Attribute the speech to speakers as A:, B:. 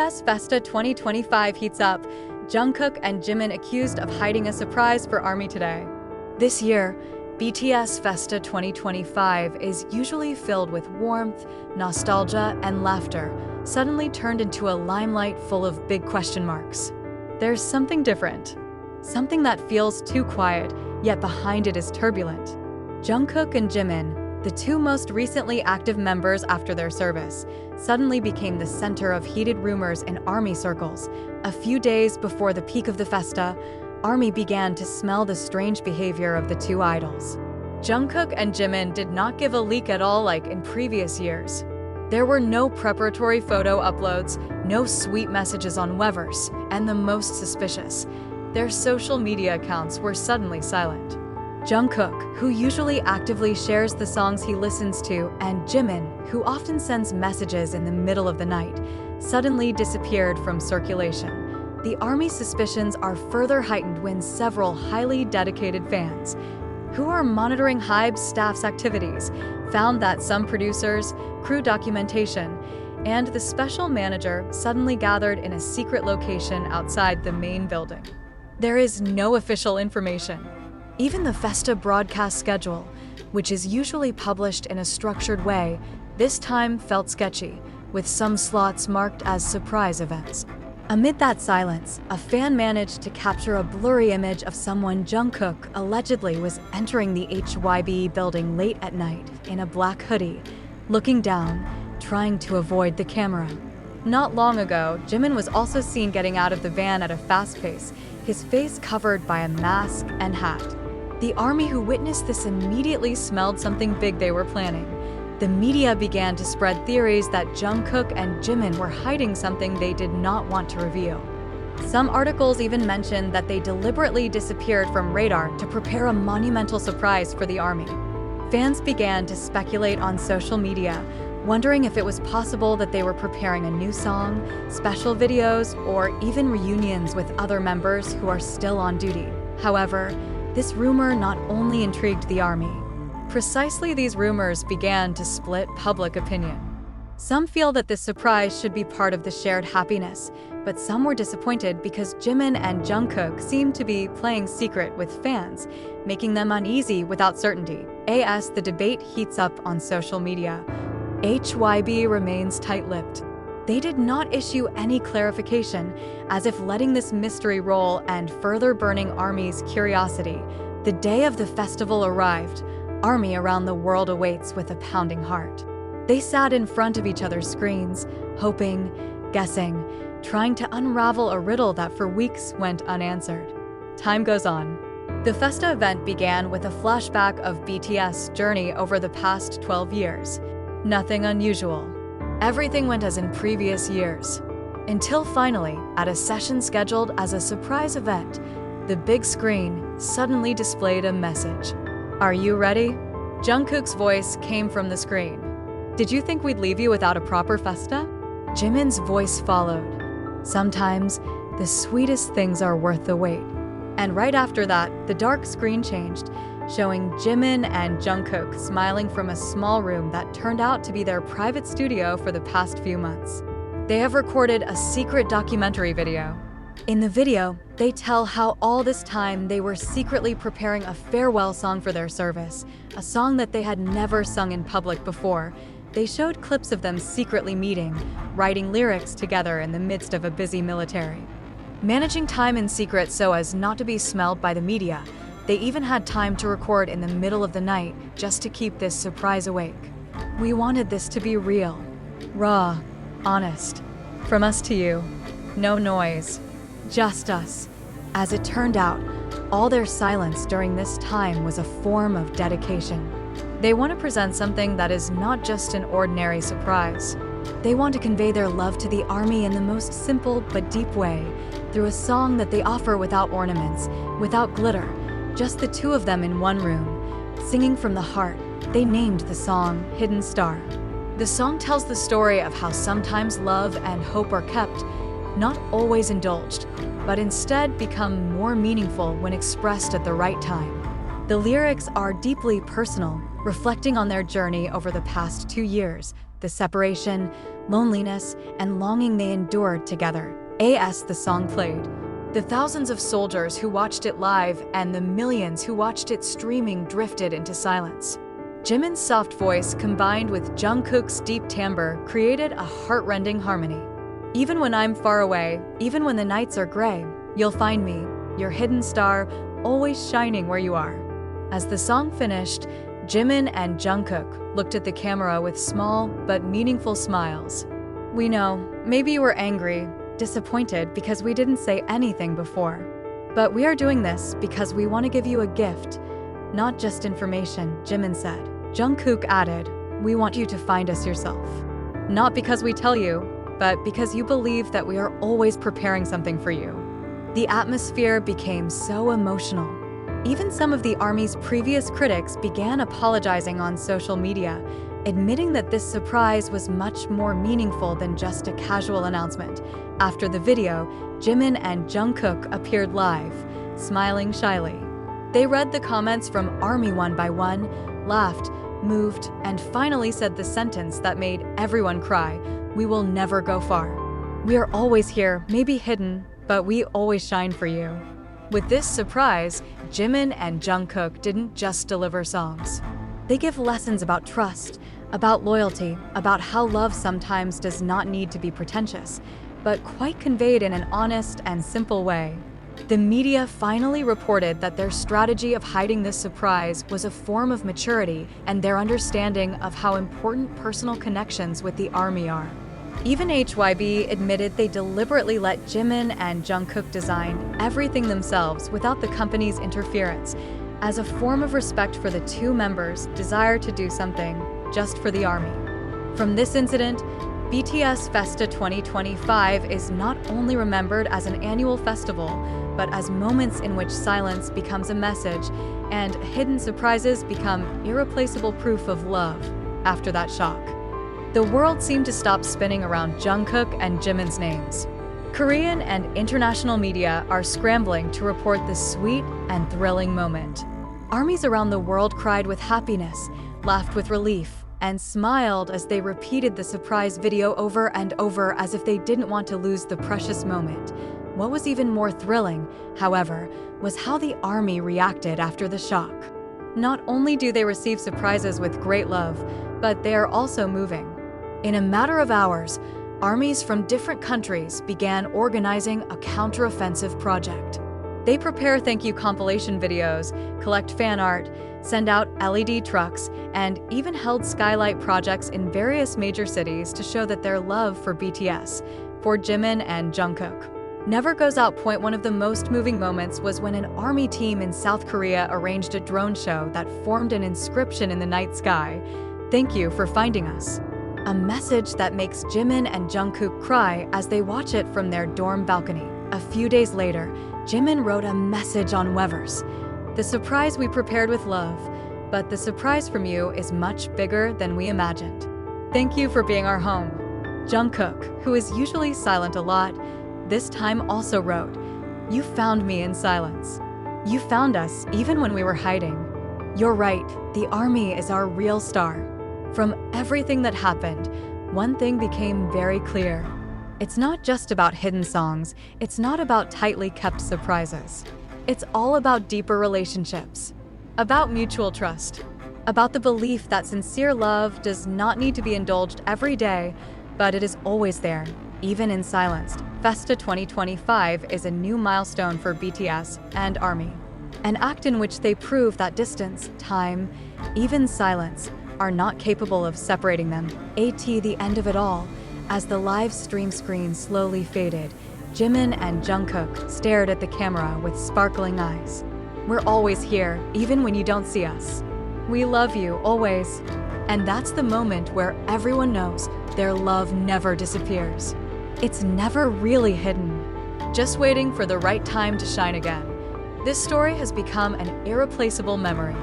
A: BTS FESTA 2025 heats up. Jungkook and Jimin accused of hiding a surprise for ARMY today. This year, BTS FESTA 2025 is usually filled with warmth, nostalgia, and laughter, suddenly turned into a limelight full of big question marks. There's something different. Something that feels too quiet, yet behind it is turbulent. Jungkook and Jimin, the two most recently active members after their service, suddenly became the center of heated rumors in ARMY circles. A few days before the peak of the festa, ARMY began to smell the strange behavior of the two idols. Jungkook and Jimin did not give a leak at all like in previous years. There were no preparatory photo uploads, no sweet messages on Weverse, and the most suspicious, their social media accounts were suddenly silent. Jungkook, who usually actively shares the songs he listens to, and Jimin, who often sends messages in the middle of the night, suddenly disappeared from circulation. The ARMY suspicions are further heightened when several highly dedicated fans, who are monitoring HYBE's staff's activities, found that some producers, crew documentation, and the special manager suddenly gathered in a secret location outside the main building. There is no official information. Even the Festa broadcast schedule, which is usually published in a structured way, this time felt sketchy, with some slots marked as surprise events. Amid that silence, a fan managed to capture a blurry image of someone Jungkook allegedly was entering the HYBE building late at night in a black hoodie, looking down, trying to avoid the camera. Not long ago, Jimin was also seen getting out of the van at a fast pace, his face covered by a mask and hat. The ARMY who witnessed this immediately smelled something big they were planning. The media began to spread theories that Jungkook and Jimin were hiding something they did not want to reveal. Some articles even mentioned that they deliberately disappeared from radar to prepare a monumental surprise for the ARMY. Fans began to speculate on social media, wondering if it was possible that they were preparing a new song, special videos, or even reunions with other members who are still on duty. However, this rumor not only intrigued the ARMY. Precisely these rumors began to split public opinion. Some feel that this surprise should be part of the shared happiness, but some were disappointed because Jimin and Jungkook seemed to be playing secret with fans, making them uneasy without certainty. As the debate heats up on social media, HYBE remains tight-lipped. They did not issue any clarification, as if letting this mystery roll and further burning ARMY's curiosity. The day of the festival arrived. ARMY around the world awaits with a pounding heart. They sat in front of each other's screens, hoping, guessing, trying to unravel a riddle that for weeks went unanswered. Time goes on. The Festa event began with a flashback of BTS' journey over the past 12 years. Nothing unusual. Everything went as in previous years. Until finally, at a session scheduled as a surprise event, the big screen suddenly displayed a message. "Are you ready?" Jungkook's voice came from the screen. "Did you think we'd leave you without a proper festa?" Jimin's voice followed. "Sometimes, the sweetest things are worth the wait." And right after that, the dark screen changed, showing Jimin and Jungkook smiling from a small room that turned out to be their private studio for the past few months. They have recorded a secret documentary video. In the video, they tell how all this time they were secretly preparing a farewell song for their service, a song that they had never sung in public before. They showed clips of them secretly meeting, writing lyrics together in the midst of a busy military. Managing time in secret so as not to be smelled by the media, they even had time to record in the middle of the night just to keep this surprise awake. We wanted this to be real, raw, honest. From us to you. No noise. Just us. As it turned out, all their silence during this time was a form of dedication. They want to present something that is not just an ordinary surprise. They want to convey their love to the ARMY in the most simple but deep way, through a song that they offer without ornaments, without glitter, just the two of them in one room, singing from the heart. They named the song Hidden Star. The song tells the story of how sometimes love and hope are kept, not always indulged, but instead become more meaningful when expressed at the right time. The lyrics are deeply personal, reflecting on their journey over the past 2 years, the separation, loneliness, and longing they endured together. As the song played, the thousands of soldiers who watched it live and the millions who watched it streaming drifted into silence. Jimin's soft voice combined with Jungkook's deep timbre created a heart-rending harmony. Even when I'm far away, even when the nights are gray, you'll find me, your hidden star, always shining where you are. As the song finished, Jimin and Jungkook looked at the camera with small but meaningful smiles. We know, maybe you were angry, disappointed because we didn't say anything before. But we are doing this because we want to give you a gift, not just information, Jimin said. Jungkook added, we want you to find us yourself. Not because we tell you, but because you believe that we are always preparing something for you. The atmosphere became so emotional. Even some of the Army's previous critics began apologizing on social media, admitting that this surprise was much more meaningful than just a casual announcement. After the video, Jimin and Jungkook appeared live, smiling shyly. They read the comments from Army one by one, laughed, moved, and finally said the sentence that made everyone cry, "We will never go far. We are always here, maybe hidden, but we always shine for you." With this surprise, Jimin and Jungkook didn't just deliver songs. They give lessons about trust, about loyalty, about how love sometimes does not need to be pretentious, but quite conveyed in an honest and simple way. The media finally reported that their strategy of hiding this surprise was a form of maturity and their understanding of how important personal connections with the Army are. Even HYB admitted they deliberately let Jimin and Jungkook design everything themselves without the company's interference, as a form of respect for the two members' desire to do something just for the Army. From this incident, BTS FESTA 2025 is not only remembered as an annual festival, but as moments in which silence becomes a message and hidden surprises become irreplaceable proof of love after that shock. The world seemed to stop spinning around Jungkook and Jimin's names. Korean and international media are scrambling to report this sweet and thrilling moment. Armies around the world cried with happiness, laughed with relief, and smiled as they repeated the surprise video over and over as if they didn't want to lose the precious moment. What was even more thrilling, however, was how the Army reacted after the shock. Not only do they receive surprises with great love, but they are also moving. In a matter of hours, armies from different countries began organizing a counteroffensive project. They prepare thank you compilation videos, collect fan art, send out LED trucks, and even held skylight projects in various major cities to show that their love for BTS, for Jimin and Jungkook, never goes out. One of the most moving moments was when an Army team in South Korea arranged a drone show that formed an inscription in the night sky, "Thank you for finding us." A message that makes Jimin and Jungkook cry as they watch it from their dorm balcony. A few days later, Jimin wrote a message on Weverse. "The surprise we prepared with love, but the surprise from you is much bigger than we imagined. Thank you for being our home." Jungkook, who is usually silent a lot, this time also wrote, "You found me in silence. You found us even when we were hiding. You're right, the Army is our real star." From everything that happened, one thing became very clear. It's not just about hidden songs, it's not about tightly kept surprises. It's all about deeper relationships, about mutual trust, about the belief that sincere love does not need to be indulged every day, but it is always there, even in silence. FESTA 2025 is a new milestone for BTS and Army, an act in which they prove that distance, time, even silence, are not capable of separating them. At the end of it all, as the live stream screen slowly faded, Jimin and Jungkook stared at the camera with sparkling eyes. "We're always here, even when you don't see us. We love you, always." And that's the moment where everyone knows their love never disappears. It's never really hidden, just waiting for the right time to shine again. This story has become an irreplaceable memory.